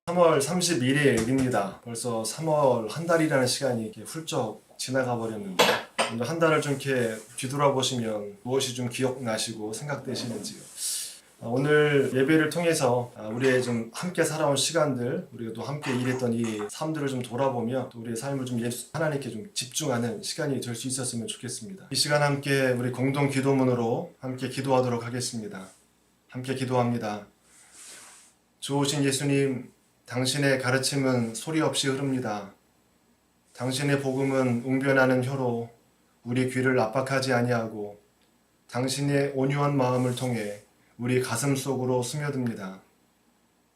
(3월 31일입니다) 벌써 3월 한 달이라는 시간이 이렇게 훌쩍 지나가 버렸는데, 오늘 한 달을 좀 이렇게 뒤돌아보시면 무엇이 좀 기억나시고 생각되시는지요? 오늘 예배를 통해서 우리의 좀 함께 살아온 시간들, 우리가 또 함께 일했던 이 삶들을 좀 돌아보며 또 우리의 삶을 좀 하나님께 좀 집중하는 시간이 될 수 있었으면 좋겠습니다. 이 시간 함께 우리 공동 기도문으로 함께 기도하도록 하겠습니다. 함께 기도합니다. 좋으신 예수님, 당신의 가르침은 소리 없이 흐릅니다. 당신의 복음은 웅변하는 혀로 우리 귀를 압박하지 아니하고 당신의 온유한 마음을 통해 우리 가슴 속으로 스며듭니다.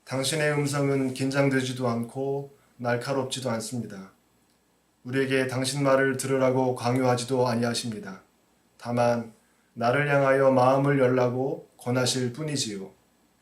당신의 음성은 긴장되지도 않고 날카롭지도 않습니다. 우리에게 당신 말을 들으라고 강요하지도 아니하십니다. 다만 나를 향하여 마음을 열라고 권하실 뿐이지요.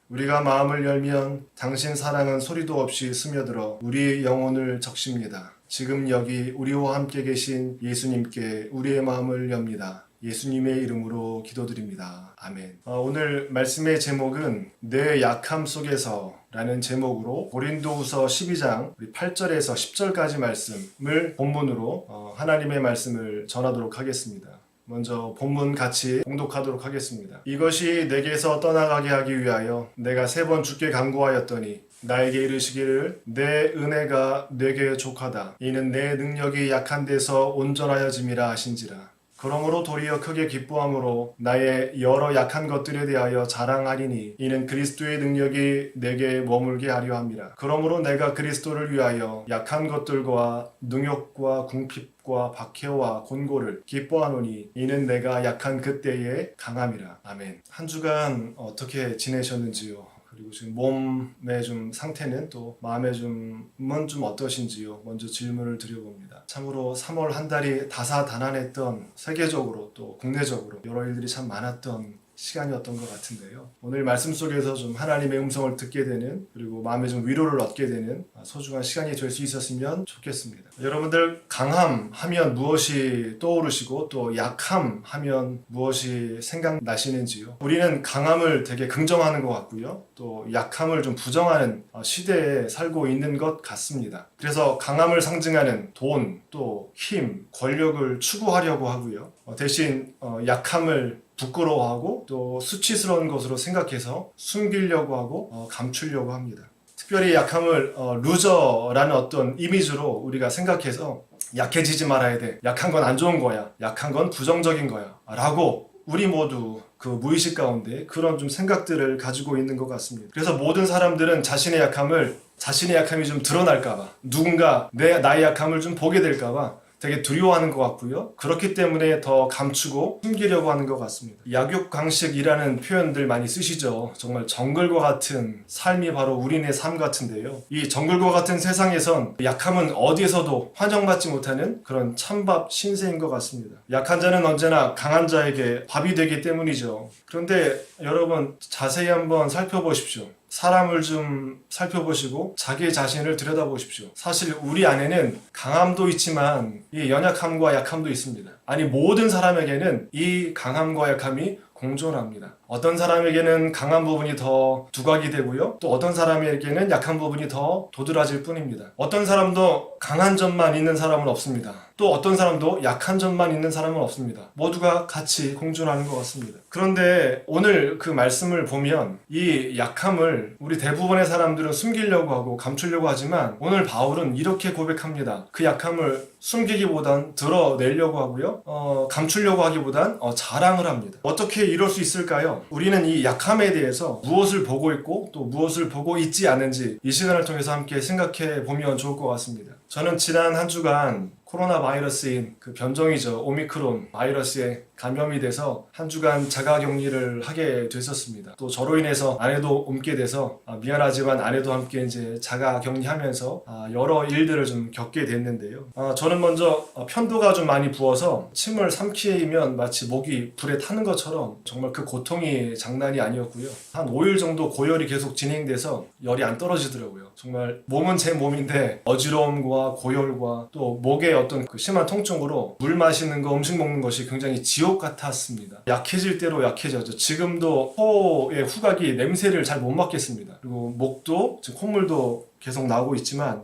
우리가 마음을 열면 당신 사랑은 소리도 없이 스며들어 우리의 영혼을 적십니다. 지금 여기 우리와 함께 계신 예수님께 우리의 마음을 엽니다. 예수님의 이름으로 기도드립니다. 아멘. 오늘 말씀의 제목은 내 약함 속에서 라는 제목으로 고린도후서 12장 8절에서 10절까지 말씀을 본문으로 하나님의 말씀을 전하도록 하겠습니다. 먼저 본문 같이 봉독하도록 하겠습니다. 이것이 내게서 떠나가게 하기 위하여 내가 3번 주께 간구하였더니 나에게 이르시기를 내 은혜가 내게 족하다. 이는 내 능력이 약한 데서 온전하여짐이라 하신지라. 그러므로 도리어 크게 기뻐함으로 나의 여러 약한 것들에 대하여 자랑하리니 이는 그리스도의 능력이 내게 머물게 하려 함이라. 그러므로 내가 그리스도를 위하여 약한 것들과 능욕과 궁핍과 박해와 곤고를 기뻐하노니 이는 내가 약한 그때에 강함이라. 아멘. 한 주간 어떻게 지내셨는지요? 그리고 지금 몸의 좀 상태는 또 마음의 좀은 좀 어떠신지요? 먼저 질문을 드려봅니다. 참으로 3월 한 달이 다사다난했던, 세계적으로 또 국내적으로 여러 일들이 참 많았던 시간이었던 것 같은데요. 오늘 말씀 속에서 좀 하나님의 음성을 듣게 되는, 그리고 마음에 좀 위로를 얻게 되는 소중한 시간이 될 수 있었으면 좋겠습니다. 여러분들, 강함 하면 무엇이 떠오르시고 또 약함 하면 무엇이 생각나시는지요? 우리는 강함을 되게 긍정하는 것 같고요, 또 약함을 좀 부정하는 시대에 살고 있는 것 같습니다. 그래서 강함을 상징하는 돈, 또 힘, 권력을 추구하려고 하고요, 대신 약함을 부끄러워하고 또 수치스러운 것으로 생각해서 숨기려고 하고 감추려고 합니다. 특별히 약함을 루저라는 어떤 이미지로 우리가 생각해서 약해지지 말아야 돼, 약한 건 안 좋은 거야, 약한 건 부정적인 거야 라고 우리 모두 그 무의식 가운데 그런 좀 생각들을 가지고 있는 것 같습니다. 그래서 모든 사람들은 자신의 약함이 좀 드러날까봐, 누군가 나의 약함을 좀 보게 될까봐 되게 두려워하는 것 같고요. 그렇기 때문에 더 감추고 숨기려고 하는 것 같습니다. 약육강식이라는 표현들 많이 쓰시죠. 정말 정글과 같은 삶이 바로 우리네 삶 같은데요. 이 정글과 같은 세상에선 약함은 어디에서도 환영받지 못하는 그런 찬밥 신세인 것 같습니다. 약한 자는 언제나 강한 자에게 밥이 되기 때문이죠. 그런데 여러분, 자세히 한번 살펴보십시오. 사람을 좀 살펴보시고 자기 자신을 들여다보십시오. 사실 우리 안에는 강함도 있지만 이 연약함과 약함도 있습니다. 아니, 모든 사람에게는 이 강함과 약함이 공존합니다. 어떤 사람에게는 강한 부분이 더 두각이 되고요, 또 어떤 사람에게는 약한 부분이 더 도드라질 뿐입니다. 어떤 사람도 강한 점만 있는 사람은 없습니다. 또 어떤 사람도 약한 점만 있는 사람은 없습니다. 모두가 같이 공존하는 것 같습니다. 그런데 오늘 그 말씀을 보면 이 약함을 우리 대부분의 사람들은 숨기려고 하고 감추려고 하지만, 오늘 바울은 이렇게 고백합니다. 그 약함을 숨기기보단 드러내려고 하고요, 감추려고 하기보단 자랑을 합니다. 어떻게 이럴 수 있을까요? 우리는 이 약함에 대해서 무엇을 보고 있고 또 무엇을 보고 있지 않은지 이 시간을 통해서 함께 생각해 보면 좋을 것 같습니다. 저는 지난 한 주간 코로나 바이러스인 그 변종이죠, 오미크론 바이러스에 감염이 돼서 한 주간 자가격리를 하게 됐었습니다. 또 저로 인해서 아내도 옮게 돼서 미안하지만 아내도 함께 이제 자가격리하면서 여러 일들을 좀 겪게 됐는데요. 저는 먼저 편도가 좀 많이 부어서 침을 삼키면 마치 목이 불에 타는 것처럼 정말 그 고통이 장난이 아니었고요. 한 5일 정도 고열이 계속 진행돼서 열이 안 떨어지더라고요. 정말 몸은 제 몸인데 어지러움과 고열과 또 목의 어떤 그 심한 통증으로 물 마시는 거, 음식 먹는 것이 굉장히 지옥 지옥 같았습니다. 약해질 대로 약해졌죠. 지금도 코의 후각이 냄새를 잘 못 맡겠습니다. 그리고 목도 지금 콧물도 계속 나오고 있지만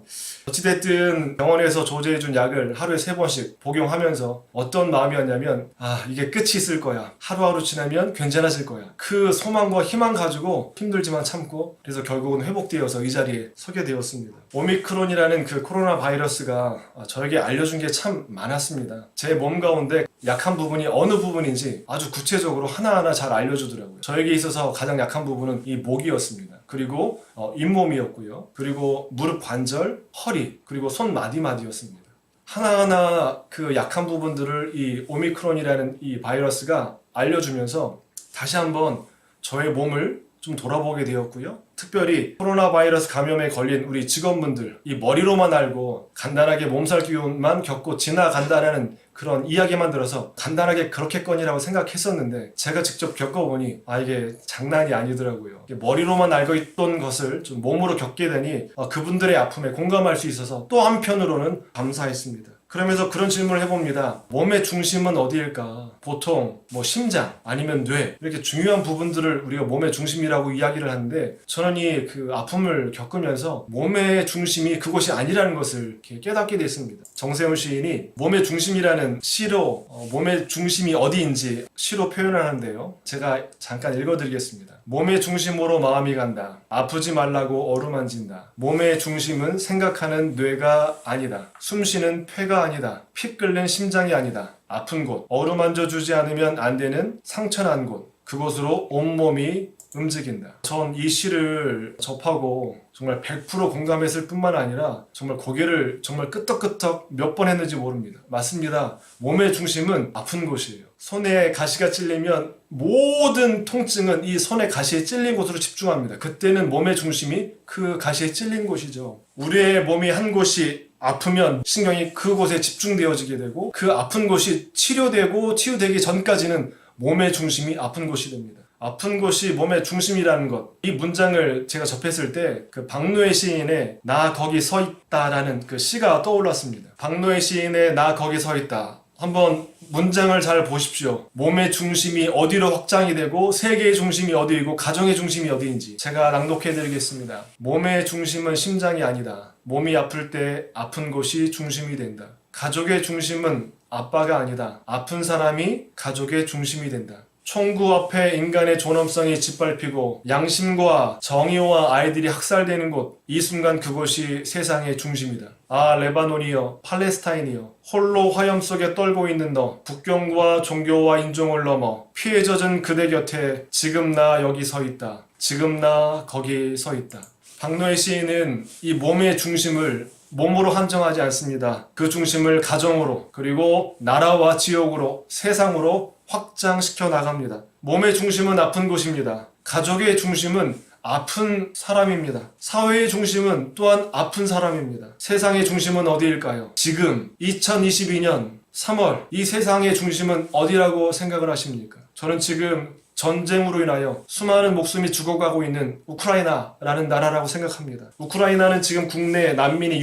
어찌됐든 병원에서 조제해준 약을 하루에 3번씩 복용하면서 어떤 마음이었냐면 이게 끝이 있을 거야. 하루하루 지나면 괜찮아질 거야. 그 소망과 희망 가지고 힘들지만 참고 그래서 결국은 회복되어서 이 자리에 서게 되었습니다. 오미크론이라는 그 코로나 바이러스가 저에게 알려준 게 참 많았습니다. 제 몸 가운데 약한 부분이 어느 부분인지 아주 구체적으로 하나하나 잘 알려주더라고요. 저에게 있어서 가장 약한 부분은 이 목이었습니다. 그리고 잇몸이었고요. 그리고 무릎 관절, 허리, 그리고 손 마디마디였습니다. 하나하나 그 약한 부분들을 이 오미크론이라는 이 바이러스가 알려주면서 다시 한번 저의 몸을 좀 돌아보게 되었고요. 특별히 코로나 바이러스 감염에 걸린 우리 직원분들, 이 머리로만 알고 간단하게 몸살 기운만 겪고 지나간다는 그런 이야기만 들어서 간단하게 그렇겠거니라고 생각했었는데 제가 직접 겪어보니 이게 장난이 아니더라고요. 머리로만 알고 있던 것을 좀 몸으로 겪게 되니 그분들의 아픔에 공감할 수 있어서 또 한편으로는 감사했습니다. 그러면서 그런 질문을 해봅니다. 몸의 중심은 어디일까? 보통 심장 아니면 뇌 이렇게 중요한 부분들을 우리가 몸의 중심이라고 이야기를 하는데 저는 이 그 아픔을 겪으면서 몸의 중심이 그곳이 아니라는 것을 이렇게 깨닫게 됐습니다. 정세훈 시인이 몸의 중심이라는 시로 몸의 중심이 어디인지 시로 표현하는데요. 제가 잠깐 읽어드리겠습니다. 몸의 중심으로 마음이 간다. 아프지 말라고 어루만진다. 몸의 중심은 생각하는 뇌가 아니다. 숨쉬는 폐가 아니다. 피 끓는 심장이 아니다. 아픈 곳, 어루만져주지 않으면 안 되는 상처난 곳, 그곳으로 온몸이 움직인다. 전 이 시를 접하고 정말 100% 공감했을 뿐만 아니라 정말 고개를 정말 끄덕끄덕 몇 번 했는지 모릅니다. 맞습니다. 몸의 중심은 아픈 곳이에요. 손에 가시가 찔리면 모든 통증은 이 손에 가시에 찔린 곳으로 집중합니다. 그때는 몸의 중심이 그 가시에 찔린 곳이죠. 우리의 몸이 한 곳이 아프면 신경이 그곳에 집중되어지게 되고 그 아픈 곳이 치료되고 치유되기 전까지는 몸의 중심이 아픈 곳이 됩니다. 아픈 곳이 몸의 중심이라는 것. 이 문장을 제가 접했을 때 그 박노해 시인의 나 거기 서 있다라는 그 시가 떠올랐습니다. 박노해 시인의 나 거기 서 있다. 한번 문장을 잘 보십시오. 몸의 중심이 어디로 확장이 되고 세계의 중심이 어디이고 가정의 중심이 어디인지 제가 낭독해드리겠습니다. 몸의 중심은 심장이 아니다. 몸이 아플 때 아픈 곳이 중심이 된다. 가족의 중심은 아빠가 아니다. 아픈 사람이 가족의 중심이 된다. 총구 앞에 인간의 존엄성이 짓밟히고 양심과 정의와 아이들이 학살되는 곳, 이 순간 그곳이 세상의 중심이다. 레바논이여, 팔레스타인이여, 홀로 화염 속에 떨고 있는 너, 국경과 종교와 인종을 넘어 피해 젖은 그대 곁에 지금 나 여기 서 있다. 지금 나 거기 서 있다. 박노해 시인은 이 몸의 중심을 몸으로 한정하지 않습니다. 그 중심을 가정으로 그리고 나라와 지역으로 세상으로 확장시켜 나갑니다. 몸의 중심은 아픈 곳입니다. 가족의 중심은 아픈 사람입니다. 사회의 중심은 또한 아픈 사람입니다. 세상의 중심은 어디일까요? 지금 2022년 3월 이 세상의 중심은 어디라고 생각을 하십니까? 저는 지금 전쟁으로 인하여 수많은 목숨이 죽어가고 있는 우크라이나라는 나라라고 생각합니다. 우크라이나는 지금 국내 난민이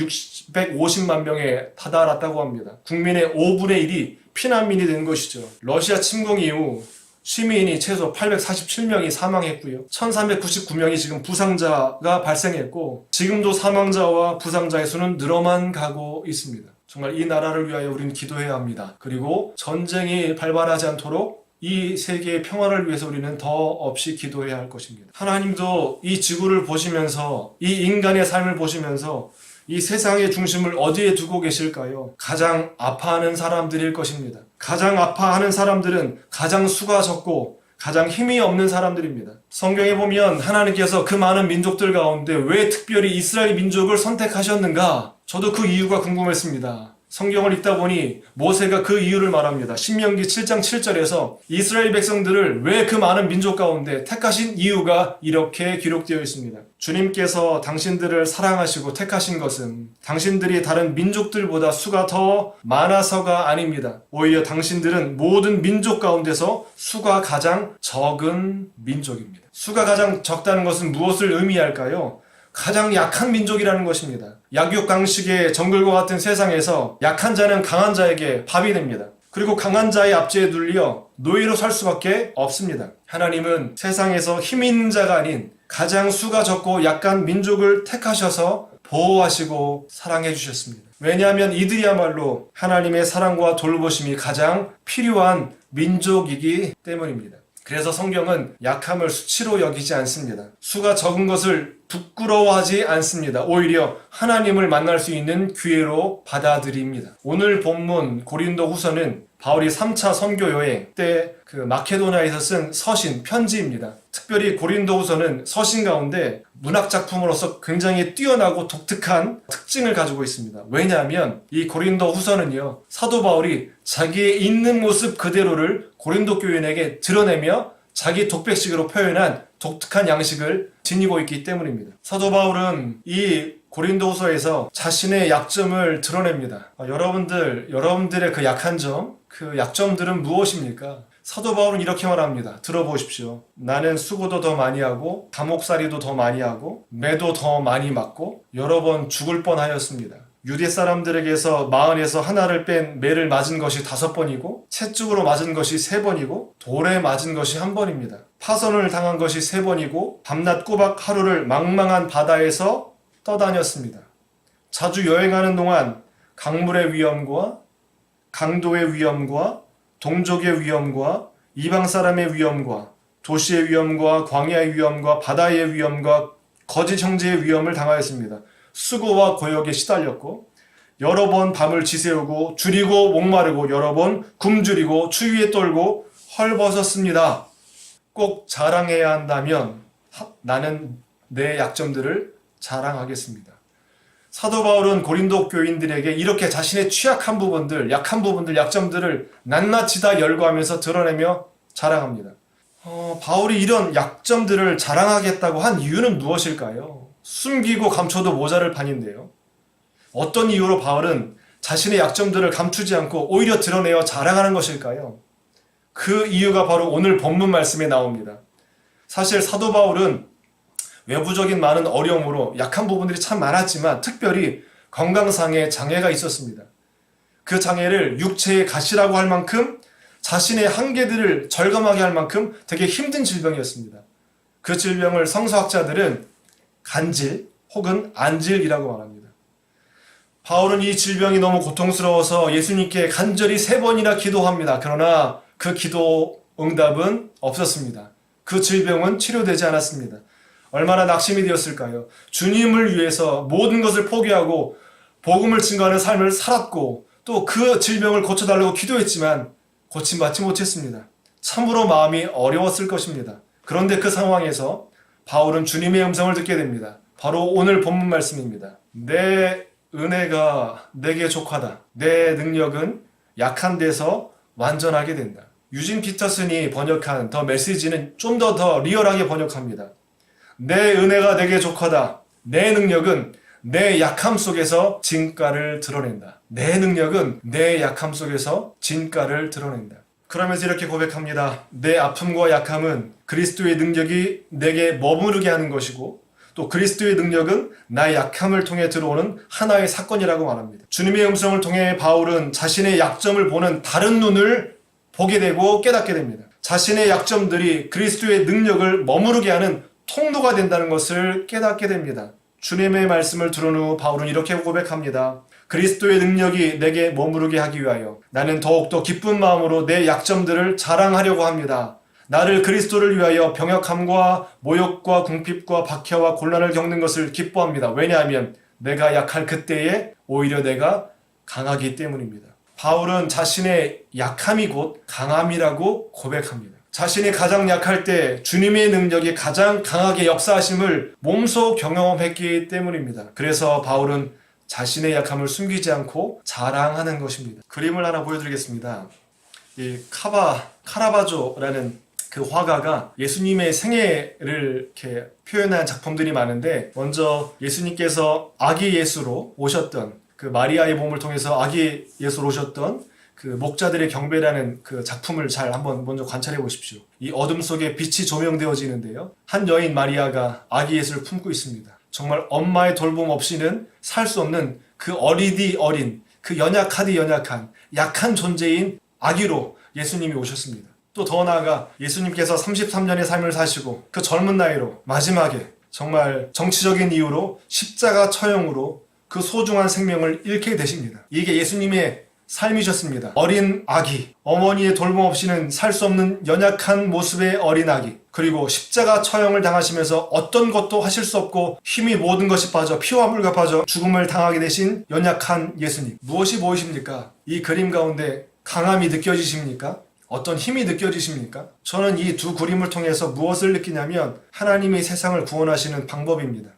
650만 명에 다다랐다고 합니다. 국민의 5분의 1이 피난민이 된 것이죠. 러시아 침공 이후 시민이 최소 847명이 사망했고요. 1399명이 지금 부상자가 발생했고 지금도 사망자와 부상자의 수는 늘어만 가고 있습니다. 정말 이 나라를 위하여 우리는 기도해야 합니다. 그리고 전쟁이 발발하지 않도록 이 세계의 평화를 위해서 우리는 더 없이 기도해야 할 것입니다. 하나님도 이 지구를 보시면서 이 인간의 삶을 보시면서 이 세상의 중심을 어디에 두고 계실까요? 가장 아파하는 사람들일 것입니다. 가장 아파하는 사람들은 가장 수가 적고 가장 힘이 없는 사람들입니다. 성경에 보면 하나님께서 그 많은 민족들 가운데 왜 특별히 이스라엘 민족을 선택하셨는가? 저도 그 이유가 궁금했습니다. 성경을 읽다 보니 모세가 그 이유를 말합니다. 신명기 7장 7절에서 이스라엘 백성들을 왜 그 많은 민족 가운데 택하신 이유가 이렇게 기록되어 있습니다. 주님께서 당신들을 사랑하시고 택하신 것은 당신들이 다른 민족들보다 수가 더 많아서가 아닙니다. 오히려 당신들은 모든 민족 가운데서 수가 가장 적은 민족입니다. 수가 가장 적다는 것은 무엇을 의미할까요? 가장 약한 민족이라는 것입니다. 약육강식의 정글과 같은 세상에서 약한 자는 강한 자에게 밥이 됩니다. 그리고 강한 자의 압제에 눌려 노예로 살 수밖에 없습니다. 하나님은 세상에서 힘 있는 자가 아닌 가장 수가 적고 약한 민족을 택하셔서 보호하시고 사랑해 주셨습니다. 왜냐하면 이들이야말로 하나님의 사랑과 돌보심이 가장 필요한 민족이기 때문입니다. 그래서 성경은 약함을 수치로 여기지 않습니다. 수가 적은 것을 부끄러워하지 않습니다. 오히려 하나님을 만날 수 있는 기회로 받아들입니다. 오늘 본문 고린도후서는 바울이 3차 선교 여행 때 그 마케도냐에서 쓴 서신, 편지입니다. 특별히 고린도후서는 서신 가운데 문학 작품으로서 굉장히 뛰어나고 독특한 특징을 가지고 있습니다. 왜냐하면 이 고린도후서는요, 사도 바울이 자기의 있는 모습 그대로를 고린도 교인에게 드러내며 자기 독백식으로 표현한 독특한 양식을 지니고 있기 때문입니다. 사도 바울은 이 고린도후서에서 자신의 약점을 드러냅니다. 여러분들의 그 약한 점, 그 약점들은 무엇입니까? 사도 바울은 이렇게 말합니다. 들어보십시오. 나는 수고도 더 많이 하고 감옥살이도 더 많이 하고 매도 더 많이 맞고 여러 번 죽을 뻔하였습니다. 유대 사람들에게서 마흔에서 하나를 뺀 매를 맞은 것이 5번이고 채찍으로 맞은 것이 3번이고 돌에 맞은 것이 1번입니다. 파선을 당한 것이 3번이고 밤낮 꼬박 하루를 망망한 바다에서 떠다녔습니다. 자주 여행하는 동안 강물의 위험과 강도의 위험과 동족의 위험과 이방 사람의 위험과 도시의 위험과 광야의 위험과 바다의 위험과 거짓 형제의 위험을 당하였습니다. 수고와 고역에 시달렸고 여러 번 밤을 지새우고 줄이고 목마르고 여러 번 굶주리고 추위에 떨고 헐벗었습니다. 꼭 자랑해야 한다면 나는 내 약점들을 자랑하겠습니다. 사도 바울은 고린도 교인들에게 이렇게 자신의 취약한 부분들, 약한 부분들, 약점들을 낱낱이 다 열거하면서 드러내며 자랑합니다. 바울이 이런 약점들을 자랑하겠다고 한 이유는 무엇일까요? 숨기고 감춰도 모자랄 판인데요. 어떤 이유로 바울은 자신의 약점들을 감추지 않고 오히려 드러내어 자랑하는 것일까요? 그 이유가 바로 오늘 본문 말씀에 나옵니다. 사실 사도 바울은 외부적인 많은 어려움으로 약한 부분들이 참 많았지만 특별히 건강상의 장애가 있었습니다. 그 장애를 육체의 가시라고 할 만큼 자신의 한계들을 절감하게 할 만큼 되게 힘든 질병이었습니다. 그 질병을 성서학자들은 간질 혹은 안질이라고 말합니다. 바울은 이 질병이 너무 고통스러워서 예수님께 간절히 3번이나 기도합니다. 그러나 그 기도 응답은 없었습니다. 그 질병은 치료되지 않았습니다. 얼마나 낙심이 되었을까요? 주님을 위해서 모든 것을 포기하고 복음을 증거하는 삶을 살았고 또 그 질병을 고쳐달라고 기도했지만 고침받지 못했습니다. 참으로 마음이 어려웠을 것입니다. 그런데 그 상황에서 바울은 주님의 음성을 듣게 됩니다. 바로 오늘 본문 말씀입니다. 내 은혜가 내게 족하다. 내 능력은 약한 데서 완전하게 된다. 유진 피터슨이 번역한 더 메시지는 좀 더 리얼하게 번역합니다. 내 은혜가 내게 족하다. 내 능력은 내 약함 속에서 진가를 드러낸다. 내 능력은 내 약함 속에서 진가를 드러낸다. 그러면서 이렇게 고백합니다. 내 아픔과 약함은 그리스도의 능력이 내게 머무르게 하는 것이고 또 그리스도의 능력은 나의 약함을 통해 들어오는 하나의 사건이라고 말합니다. 주님의 음성을 통해 바울은 자신의 약점을 보는 다른 눈을 보게 되고 깨닫게 됩니다. 자신의 약점들이 그리스도의 능력을 머무르게 하는 통로가 된다는 것을 깨닫게 됩니다. 주님의 말씀을 들은 후 바울은 이렇게 고백합니다. 그리스도의 능력이 내게 머무르게 하기 위하여 나는 더욱더 기쁜 마음으로 내 약점들을 자랑하려고 합니다. 나를 그리스도를 위하여 병역함과 모욕과 궁핍과 박해와 곤란을 겪는 것을 기뻐합니다. 왜냐하면 내가 약할 그때에 오히려 내가 강하기 때문입니다. 바울은 자신의 약함이 곧 강함이라고 고백합니다. 자신이 가장 약할 때 주님의 능력이 가장 강하게 역사하심을 몸소 경험했기 때문입니다. 그래서 바울은 자신의 약함을 숨기지 않고 자랑하는 것입니다. 그림을 하나 보여드리겠습니다. 이 카라바조라는 그 화가가 예수님의 생애를 이렇게 표현한 작품들이 많은데 먼저 예수님께서 아기 예수로 오셨던 그 마리아의 몸을 통해서 아기 예수로 오셨던 그 목자들의 경배라는 그 작품을 잘 한번 먼저 관찰해 보십시오. 이 어둠 속에 빛이 조명되어지는데요. 한 여인 마리아가 아기 예수를 품고 있습니다. 정말 엄마의 돌봄 없이는 살 수 없는 그 어리디 어린, 그 연약하디 연약한, 약한 존재인 아기로 예수님이 오셨습니다. 또 더 나아가 예수님께서 33년의 삶을 사시고 그 젊은 나이로 마지막에 정말 정치적인 이유로 십자가 처형으로 그 소중한 생명을 잃게 되십니다. 이게 예수님의 삶이셨습니다. 어린 아기, 어머니의 돌봄 없이는 살 수 없는 연약한 모습의 어린 아기, 그리고 십자가 처형을 당하시면서 어떤 것도 하실 수 없고 힘이 모든 것이 빠져 피와 물과 빠져 죽음을 당하게 되신 연약한 예수님. 무엇이 보이십니까? 이 그림 가운데 강함이 느껴지십니까? 어떤 힘이 느껴지십니까? 저는 이 두 그림을 통해서 무엇을 느끼냐면 하나님이 세상을 구원하시는 방법입니다.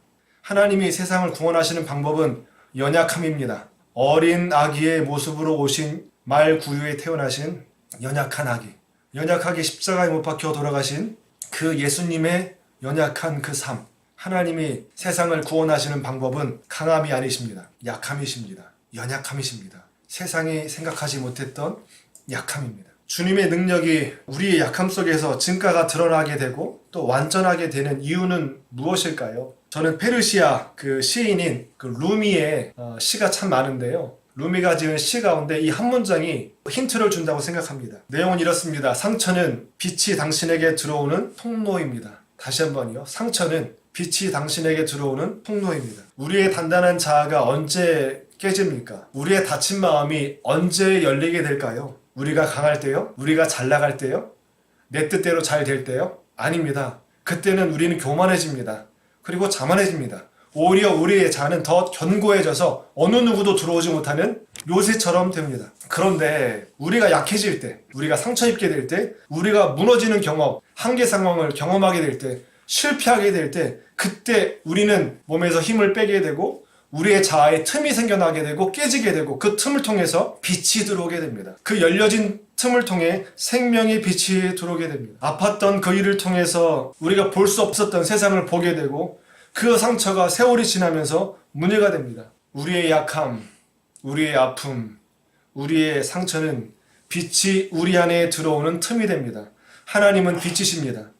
하나님이 세상을 구원하시는 방법은 연약함입니다. 어린 아기의 모습으로 오신 말 구유에 태어나신 연약한 아기, 연약하게 십자가에 못 박혀 돌아가신 그 예수님의 연약한 그 삶. 하나님이 세상을 구원하시는 방법은 강함이 아니십니다. 약함이십니다. 연약함이십니다. 세상이 생각하지 못했던 약함입니다. 주님의 능력이 우리의 약함 속에서 증가가 드러나게 되고 또 완전하게 되는 이유는 무엇일까요? 저는 페르시아 그 시인인 그 루미의 시가 참 많은데요. 루미가 지은 시 가운데 이 한 문장이 힌트를 준다고 생각합니다. 내용은 이렇습니다. 상처는 빛이 당신에게 들어오는 통로입니다. 다시 한번요. 상처는 빛이 당신에게 들어오는 통로입니다. 우리의 단단한 자아가 언제 깨집니까? 우리의 다친 마음이 언제 열리게 될까요? 우리가 강할 때요? 우리가 잘 나갈 때요? 내 뜻대로 잘 될 때요? 아닙니다. 그때는 우리는 교만해집니다. 그리고 자만해집니다. 오히려 우리의 자는 더 견고해져서 어느 누구도 들어오지 못하는 요새처럼 됩니다. 그런데 우리가 약해질 때, 우리가 상처 입게 될 때, 우리가 무너지는 경험, 한계 상황을 경험하게 될 때, 실패하게 될 때, 그때 우리는 몸에서 힘을 빼게 되고 우리의 자아에 틈이 생겨나게 되고 깨지게 되고 그 틈을 통해서 빛이 들어오게 됩니다. 그 열려진 틈을 통해 생명의 빛이 들어오게 됩니다. 아팠던 그 일을 통해서 우리가 볼 수 없었던 세상을 보게 되고 그 상처가 세월이 지나면서 문제가 됩니다. 우리의 약함, 우리의 아픔, 우리의 상처는 빛이 우리 안에 들어오는 틈이 됩니다. 하나님은 빛이십니다.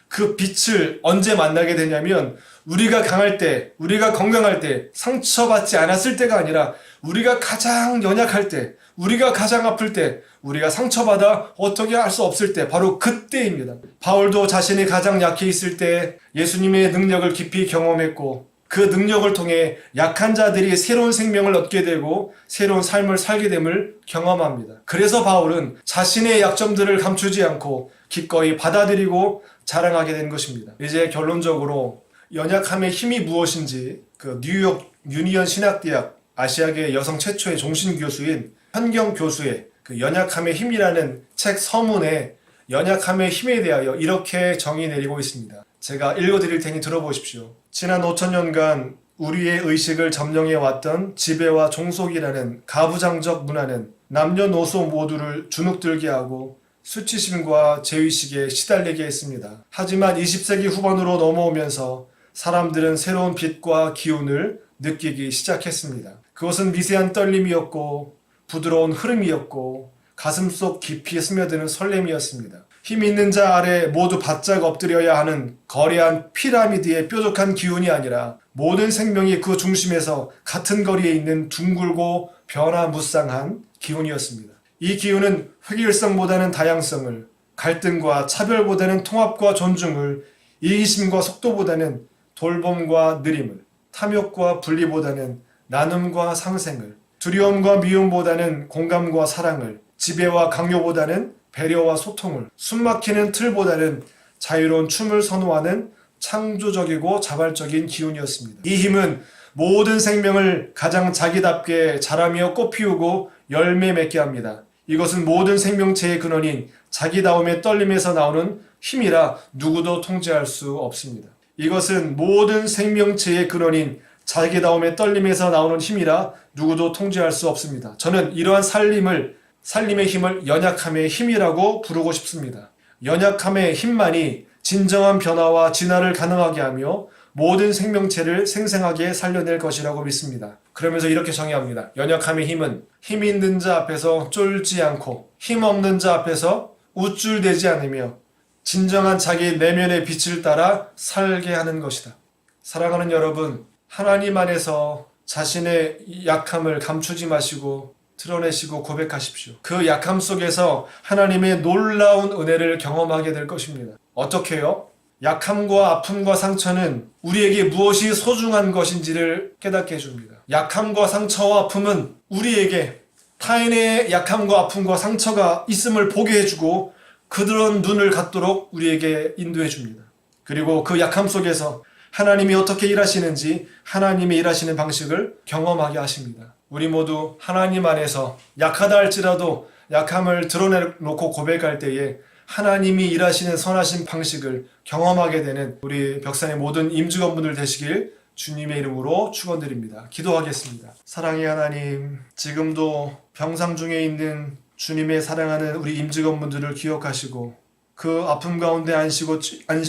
그 빛을 언제 만나게 되냐면 우리가 강할 때, 우리가 건강할 때, 상처받지 않았을 때가 아니라 우리가 가장 연약할 때, 우리가 가장 아플 때, 우리가 상처받아 어떻게 할 수 없을 때, 바로 그때입니다. 바울도 자신이 가장 약해 있을 때 예수님의 능력을 깊이 경험했고 그 능력을 통해 약한 자들이 새로운 생명을 얻게 되고 새로운 삶을 살게 됨을 경험합니다. 그래서 바울은 자신의 약점들을 감추지 않고 기꺼이 받아들이고 자랑하게 된 것입니다. 이제 결론적으로 연약함의 힘이 무엇인지 그 뉴욕 유니언 신학대학 아시아계 여성 최초의 종신 교수인 현경 교수의 그 연약함의 힘이라는 책 서문에 연약함의 힘에 대하여 이렇게 정의 내리고 있습니다. 제가 읽어드릴 테니 들어보십시오. 지난 5천년간 우리의 의식을 점령해 왔던 지배와 종속이라는 가부장적 문화는 남녀노소 모두를 주눅들게 하고 수치심과 죄의식에 시달리게 했습니다. 하지만 20세기 후반으로 넘어오면서 사람들은 새로운 빛과 기운을 느끼기 시작했습니다. 그것은 미세한 떨림이었고 부드러운 흐름이었고 가슴속 깊이 스며드는 설렘이었습니다. 힘 있는 자 아래 모두 바짝 엎드려야 하는 거대한 피라미드의 뾰족한 기운이 아니라 모든 생명이 그 중심에서 같은 거리에 있는 둥글고 변화무쌍한 기운이었습니다. 이 기운은 획일성보다는 다양성을, 갈등과 차별보다는 통합과 존중을, 이기심과 속도보다는 돌봄과 느림을, 탐욕과 분리보다는 나눔과 상생을, 두려움과 미움보다는 공감과 사랑을, 지배와 강요보다는 배려와 소통을, 숨막히는 틀보다는 자유로운 춤을 선호하는 창조적이고 자발적인 기운이었습니다. 이 힘은 모든 생명을 가장 자기답게 자라며 꽃피우고 열매 맺게 합니다. 이것은 모든 생명체의 근원인 자기다움의 떨림에서 나오는 힘이라 누구도 통제할 수 없습니다. 이것은 모든 생명체의 근원인 자기다움의 떨림에서 나오는 힘이라 누구도 통제할 수 없습니다. 저는 이러한 살림의 힘을 연약함의 힘이라고 부르고 싶습니다. 연약함의 힘만이 진정한 변화와 진화를 가능하게 하며 모든 생명체를 생생하게 살려낼 것이라고 믿습니다. 그러면서 이렇게 정의합니다. 연약함의 힘은 힘 있는 자 앞에서 쫄지 않고 힘 없는 자 앞에서 우쭐대지 않으며 진정한 자기 내면의 빛을 따라 살게 하는 것이다. 사랑하는 여러분, 하나님 안에서 자신의 약함을 감추지 마시고 드러내시고 고백하십시오. 그 약함 속에서 하나님의 놀라운 은혜를 경험하게 될 것입니다. 어떻게요? 약함과 아픔과 상처는 우리에게 무엇이 소중한 것인지를 깨닫게 해줍니다. 약함과 상처와 아픔은 우리에게 타인의 약함과 아픔과 상처가 있음을 보게 해주고 그런 눈을 갖도록 우리에게 인도해 줍니다. 그리고 그 약함 속에서 하나님이 어떻게 일하시는지 하나님이 일하시는 방식을 경험하게 하십니다. 우리 모두 하나님 안에서 약하다 할지라도 약함을 드러내놓고 고백할 때에 하나님이 일하시는 선하신 방식을 경험하게 되는 우리 벽산의 모든 임직원분들 되시길 주님의 이름으로 축원드립니다. 기도하겠습니다. 사랑의 하나님, 지금도 병상 중에 있는 주님의 사랑하는 우리 임직원분들을 기억하시고 그 아픔 가운데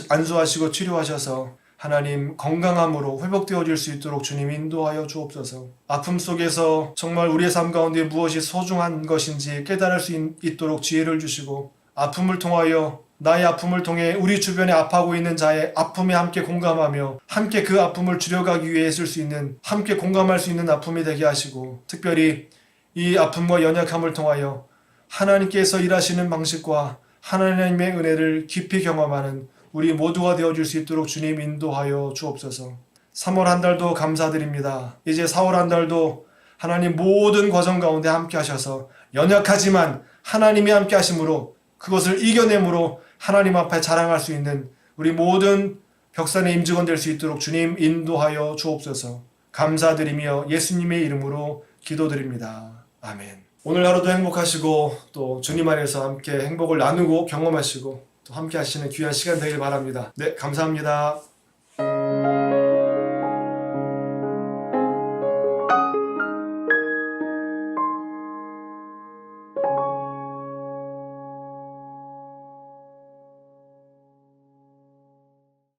안수하시고 치료하셔서 하나님 건강함으로 회복되어질 수 있도록 주님 인도하여 주옵소서. 아픔 속에서 정말 우리의 삶 가운데 무엇이 소중한 것인지 깨달을 수 있도록 지혜를 주시고 아픔을 통하여 나의 아픔을 통해 우리 주변에 아파하고 있는 자의 아픔에 함께 공감하며 함께 그 아픔을 줄여가기 위해 쓸 수 있는 함께 공감할 수 있는 아픔이 되게 하시고 특별히 이 아픔과 연약함을 통하여 하나님께서 일하시는 방식과 하나님의 은혜를 깊이 경험하는 우리 모두가 되어줄 수 있도록 주님 인도하여 주옵소서. 3월 한 달도 감사드립니다. 이제 4월 한 달도 하나님 모든 과정 가운데 함께 하셔서 연약하지만 하나님이 함께 하심으로 그것을 이겨내므로 하나님 앞에 자랑할 수 있는 우리 모든 벽산의 임직원 될 수 있도록 주님 인도하여 주옵소서. 감사드리며 예수님의 이름으로 기도드립니다. 아멘. 오늘 하루도 행복하시고 또 주님 안에서 함께 행복을 나누고 경험하시고 또 함께 하시는 귀한 시간 되길 바랍니다. 네, 감사합니다.